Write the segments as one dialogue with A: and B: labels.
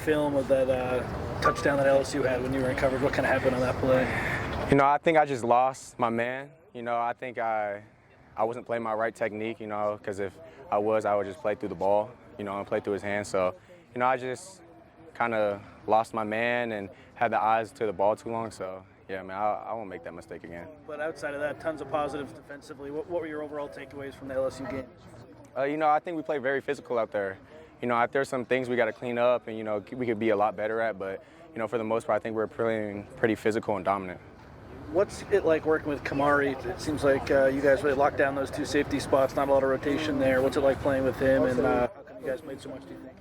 A: film of that touchdown that LSU had when you were in coverage? What kind of happened on that play?
B: I think I just lost my man. I think I wasn't playing my right technique, because if I was, I would just play through the ball, and play through his hands. So, I just kind of lost my man and had the eyes to the ball too long. So, yeah, man, I won't make that mistake again.
A: But outside of that, tons of positives defensively. What were your overall takeaways from the LSU game?
B: I think we played very physical out there. There's some things we got to clean up and, we could be a lot better at. But, for the most part, I think we're playing pretty physical and dominant.
A: What's it like working with Kamari? It seems like you guys really locked down those two safety spots, not a lot of rotation there. What's it like playing with him, and how come you guys played so much, do you think?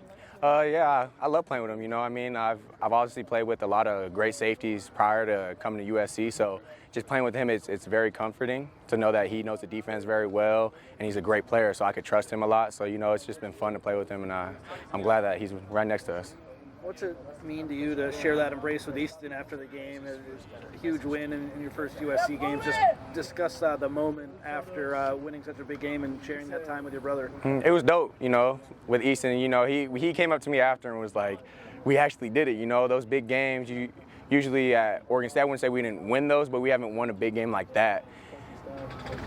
B: Yeah, I love playing with him. I've obviously played with a lot of great safeties prior to coming to USC, so just playing with him, it's very comforting to know that he knows the defense very well, and he's a great player, so I could trust him a lot. So, it's just been fun to play with him, and I'm glad that he's right next to us.
A: What's it mean to you to share that embrace with Easton after the game? It was a huge win in your first USC game. Just discuss the moment after winning such a big game and sharing that time with your brother.
B: It was dope, with Easton. He came up to me after and was like, we actually did it. Those big games, usually at Oregon State, I wouldn't say we didn't win those, but we haven't won a big game like that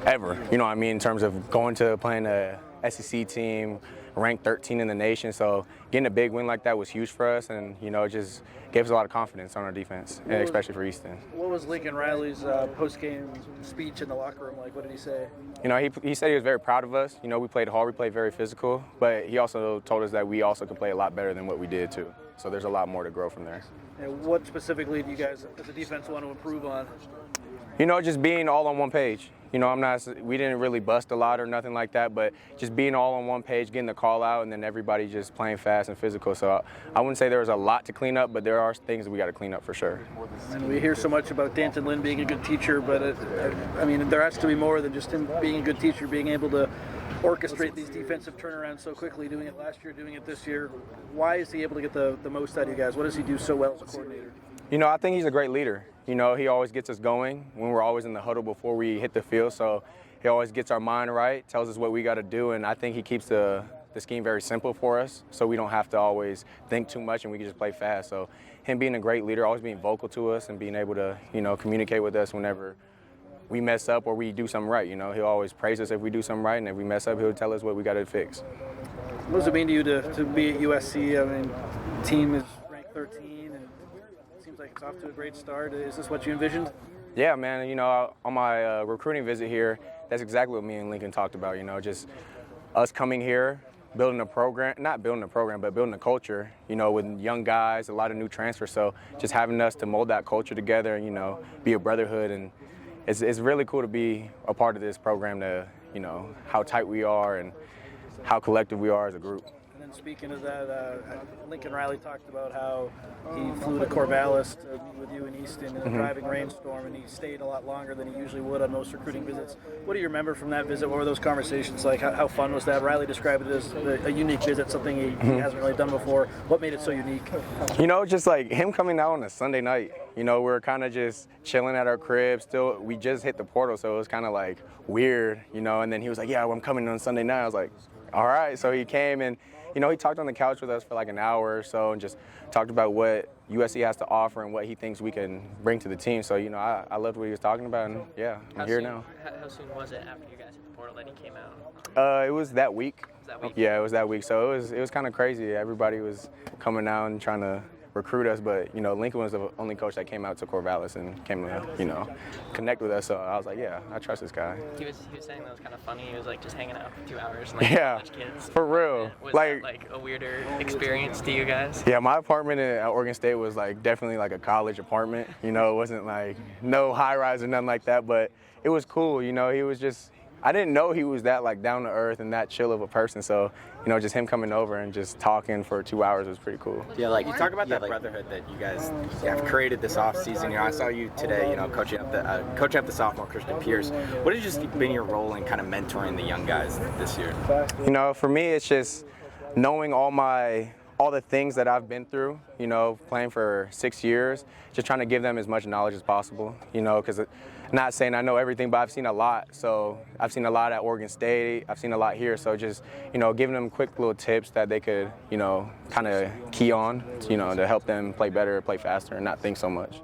B: ever. In terms of going to playing a SEC team, ranked 13 in the nation, so getting a big win like that was huge for us, and it just gave us a lot of confidence on our defense, and especially for Easton.
A: What was Lincoln Riley's post-game speech in the locker room like? What did he say?
B: He said he was very proud of us. We played hard, we played very physical, but he also told us that we also could play a lot better than what we did too. So there's a lot more to grow from there.
A: And what specifically do you guys, as a defense, want to improve on?
B: Just being all on one page. We didn't really bust a lot or nothing like that, but just being all on one page, getting the call out, and then everybody just playing fast and physical. So I wouldn't say there was a lot to clean up, but there are things that we got to clean up for sure.
A: And we hear so much about Dan Mullen being a good teacher, but there has to be more than just him being a good teacher, being able to orchestrate these defensive turnarounds so quickly, doing it last year, doing it this year. Why is he able to get the most out of you guys? What does he do so well as a coordinator?
B: I think he's a great leader. He always gets us going when we're always in the huddle before we hit the field. So he always gets our mind right, tells us what we got to do, and I think he keeps the scheme very simple for us, so we don't have to always think too much and we can just play fast. So him being a great leader, always being vocal to us and being able to, communicate with us whenever we mess up or we do something right. He'll always praise us if we do something right, and if we mess up, he'll tell us what we got to fix.
A: What does it mean to you to be at USC? The team is ranked 13. Like it's off to a great start. Is this what you envisioned?
B: Yeah, man. On my recruiting visit here, that's exactly what me and Lincoln talked about. Just us coming here, building a program, not building a program, but building a culture, with young guys, a lot of new transfers. So just having us to mold that culture together and, be a brotherhood. And it's really cool to be a part of this program, to, how tight we are and how collective we are as a group.
A: And speaking of that, Lincoln Riley talked about how he flew to Corvallis to meet with you in Easton in a driving rainstorm, and he stayed a lot longer than he usually would on most recruiting visits. What do you remember from that visit? What were those conversations like? How fun was that? Riley described it as a unique visit, something he hasn't really done before. What made it so unique?
B: Just like him coming out on a Sunday night. We're kind of just chilling at our crib. Still, we just hit the portal, so it was kind of like weird, and then he was like, yeah, I'm coming on Sunday night. I was like, all right. So he came and he talked on the couch with us for like an hour or so and just talked about what USC has to offer and what he thinks we can bring to the team. So, I loved what he was talking about, and yeah, I'm here now.
C: How soon was it after you guys hit the portal that he came out?
B: It was that week. Yeah, it was that week. So it was kind of crazy. Everybody was coming out and trying to recruit us, but Lincoln was the only coach that came out to Corvallis and came to connect with us. So I was like, yeah, I trust this guy.
C: He was saying that was kind of funny. He was like just hanging out for 2 hours and college kids.
B: For real.
C: Was that like a weirder experience to you guys?
B: Yeah, my apartment at Oregon State was definitely like a college apartment. It wasn't like no high rise or nothing like that, but it was cool. He was just, I didn't know he was that down to earth and that chill of a person. So, just him coming over and just talking for 2 hours was pretty cool.
D: Yeah, you talk about that brotherhood that you guys have created this off season. I saw you today, coaching up the sophomore Christian Pierce. What has just been your role in kind of mentoring the young guys this year?
B: For me, it's just knowing all my all the things that I've been through, you know, playing for 6 years, just trying to give them as much knowledge as possible, you know, because not saying I know everything, but I've seen a lot. So I've seen a lot at Oregon State, I've seen a lot here. So just, you know, giving them quick little tips that they could, you know, kind of key on, you know, to help them play better, play faster, and not think so much.